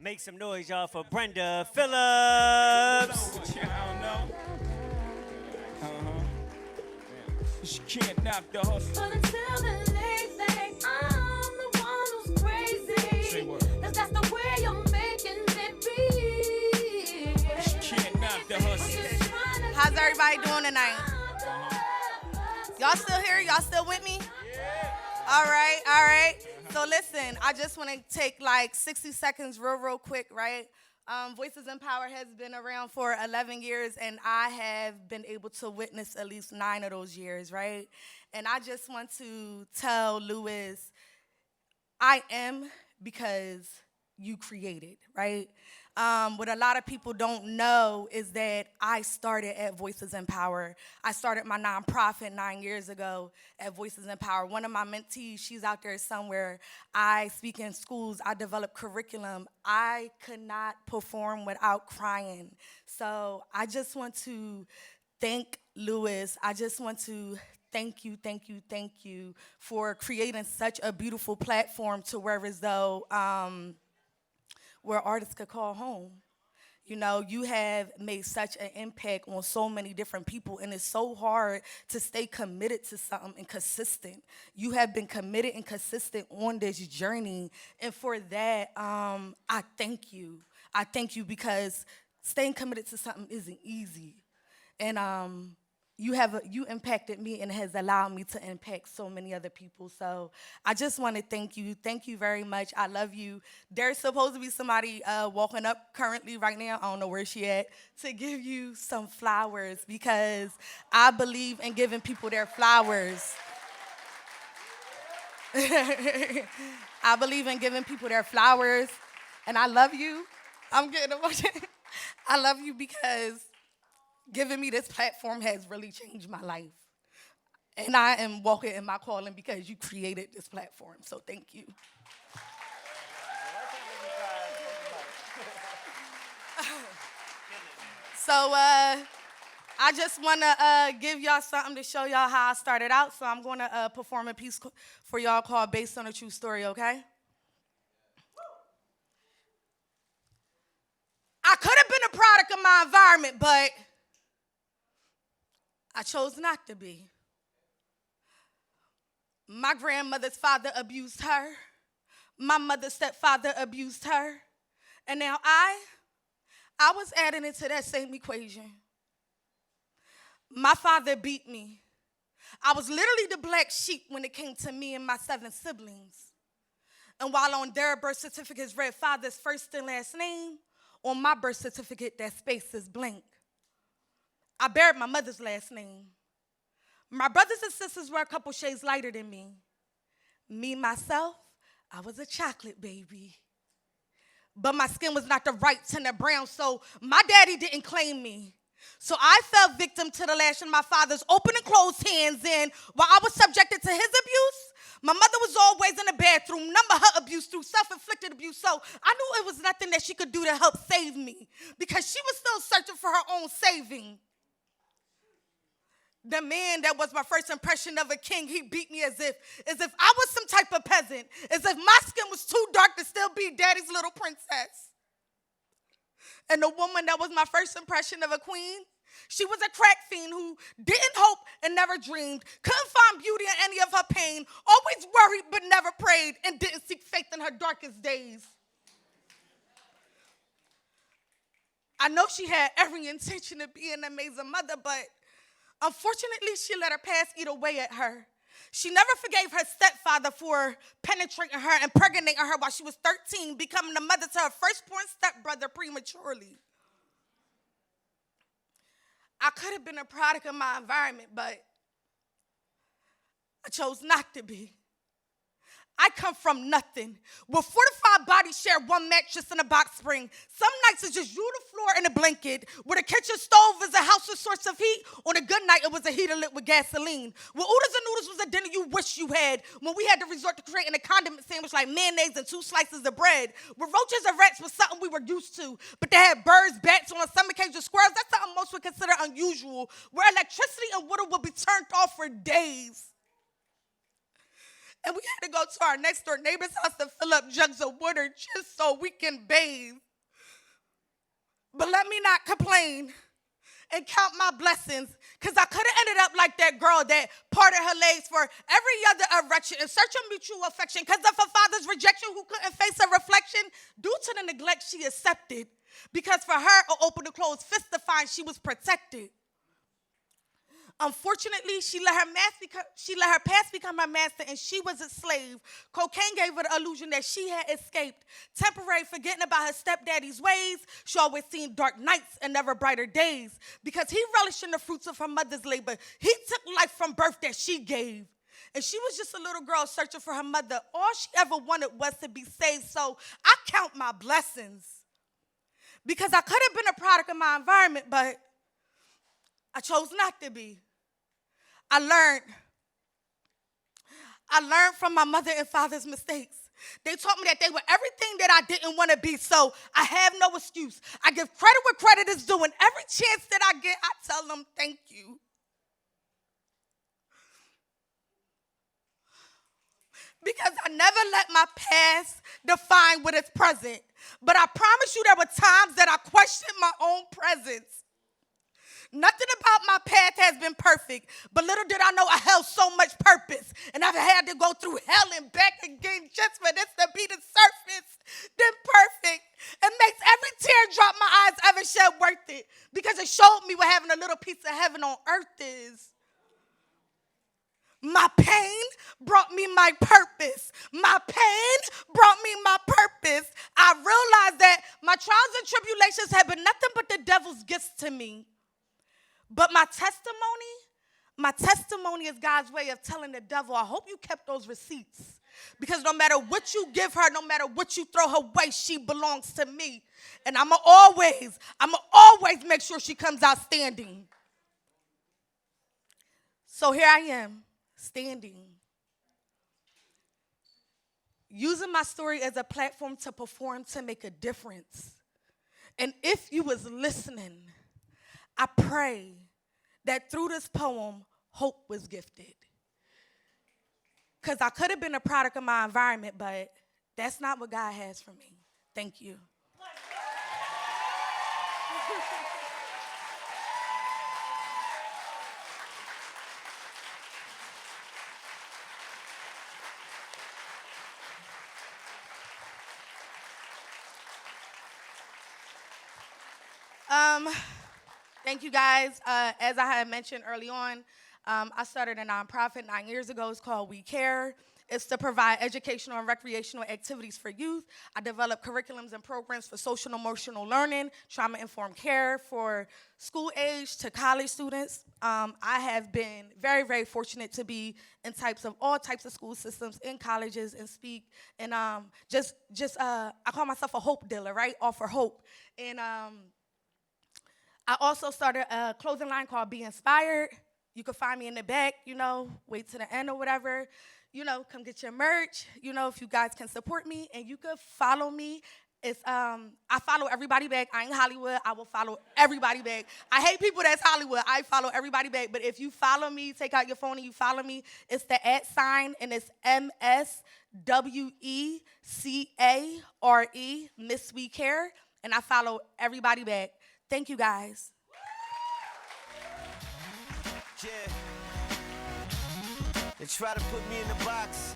Make some noise, y'all, for Brenda Phillips. I don't know. She can't knock the hustle. But until the late night, I'm the one who's crazy. Say what? 'Cause that's the way you're making it be. She can't knock the hustle. How's everybody doing tonight? Y'all still here? Y'all still with me? All right. So listen, I just want to take like 60 seconds real quick, right? Voices in Power has been around for 11 years, and I have been able to witness at least 9 of those years, right? And I just want to tell Lewis, I am because you created, right? What a lot of people don't know is that I started at Voices in Power. I started my nonprofit 9 years ago at Voices in Power. One of my mentees, she's out there somewhere. I speak in schools. I develop curriculum. I could not perform without crying. So I just want to thank Lewis. I just want to thank you for creating such a beautiful platform to where as though where artists could call home. You know, you have made such an impact on so many different people, and it's so hard to stay committed to something and consistent. You have been committed and consistent on this journey, and for that, I thank you. I thank you because staying committed to something isn't easy, and you impacted me and has allowed me to impact so many other people. So I just want to thank you. Thank you very much. I love you. There's supposed to be somebody walking up currently right now, I don't know where she at, to give you some flowers because I believe in giving people their flowers. I believe in giving people their flowers, and I love you. I'm getting emotional. I love you because giving me this platform has really changed my life. And I am walking in my calling because you created this platform. So thank you. So I just want to give y'all something to show y'all how I started out. So I'm going to perform a piece for y'all called Based on a True Story, okay? I could have been a product of my environment, but I chose not to be. My grandmother's father abused her. My mother's stepfather abused her. And now I was adding into that same equation. My father beat me. I was literally the black sheep when it came to me and my 7 siblings. And while on their birth certificates read father's first and last name, on my birth certificate that space is blank. I buried my mother's last name. My brothers and sisters were a couple shades lighter than me. Me, myself, I was a chocolate baby. But my skin was not the right tint of brown, so my daddy didn't claim me. So I fell victim to the lash of my father's open and closed hands, and while I was subjected to his abuse, my mother was always in the bathroom, number her abuse through self-inflicted abuse, so I knew it was nothing that she could do to help save me because she was still searching for her own saving. The man that was my first impression of a king, he beat me as if I was some type of peasant, as if my skin was too dark to still be daddy's little princess. And the woman that was my first impression of a queen, she was a crack fiend who didn't hope and never dreamed, couldn't find beauty in any of her pain, always worried but never prayed, and didn't seek faith in her darkest days. I know she had every intention of being an amazing mother, but unfortunately, she let her past eat away at her. She never forgave her stepfather for penetrating her, impregnating her while she was 13, becoming the mother to her firstborn stepbrother prematurely. I could have been a product of my environment, but I chose not to be. I come from nothing. With 45 bodies share one mattress and a box spring. Some nights it's just you, the floor, and a blanket. Where the kitchen stove is a house's source of heat. On a good night, it was a heater lit with gasoline. Where oodles and noodles was a dinner you wish you had. When we had to resort to creating a condiment sandwich like mayonnaise and 2 slices of bread. Where roaches and rats was something we were used to. But they had birds, bats, and on some occasions squirrels. That's something most would consider unusual. Where electricity and water would be turned off for days. And we had to go to our next door neighbor's house to fill up jugs of water just so we can bathe. But let me not complain and count my blessings, because I could have ended up like that girl that parted her legs for every other erection in search of mutual affection because of her father's rejection, who couldn't face a reflection due to the neglect she accepted. Because for her, an open and closed fist defined she was protected. Unfortunately, she let her past become her master, and she was a slave. Cocaine gave her the illusion that she had escaped. Temporary forgetting about her stepdaddy's ways, she always seen dark nights and never brighter days. Because he relished in the fruits of her mother's labor. He took life from birth that she gave. And she was just a little girl searching for her mother. All she ever wanted was to be saved. So I count my blessings. Because I could have been a product of my environment, but I chose not to be. I learned from my mother and father's mistakes. They taught me that they were everything that I didn't want to be, so I have no excuse. I give credit where credit is due, and every chance that I get, I tell them thank you. Because I never let my past define what is present. But I promise you there were times that I questioned my own presence. Nothing about my path has been perfect, but little did I know I held so much purpose, and I've had to go through hell and back again just for this to be the surface, then perfect. It makes every teardrop my eyes ever shed worth it, because it showed me what having a little piece of heaven on earth is. My pain brought me my purpose. My pain brought me my purpose. I realized that my trials and tribulations have been nothing but the devil's gifts to me. But my testimony is God's way of telling the devil, I hope you kept those receipts. Because no matter what you give her, no matter what you throw her way, she belongs to me. And I'ma always make sure she comes out standing. So here I am, standing. Using my story as a platform to perform, to make a difference. And if you was listening, I pray that through this poem, hope was gifted. Because I could have been a product of my environment, but that's not what God has for me. Thank you. Thank you guys. As I had mentioned early on, I started a nonprofit 9 years ago. It's called We Care. It's to provide educational and recreational activities for youth. I develop curriculums and programs for social and emotional learning, trauma-informed care for school age to college students. I have been very, very fortunate to be in all types of school systems, in colleges, and speak. And I call myself a hope dealer, right? Offer hope. And I also started a clothing line called Be Inspired. You can find me in the back, wait to the end or whatever. Come get your merch, if you guys can support me. And you can follow me. I follow everybody back. I ain't Hollywood. I will follow everybody back. I hate people that's Hollywood. I follow everybody back. But if you follow me, take out your phone and you follow me, it's the @, and it's MSWECARE, Miss We Care. And I follow everybody back. Thank you, guys. Yeah. They try to put me in the box.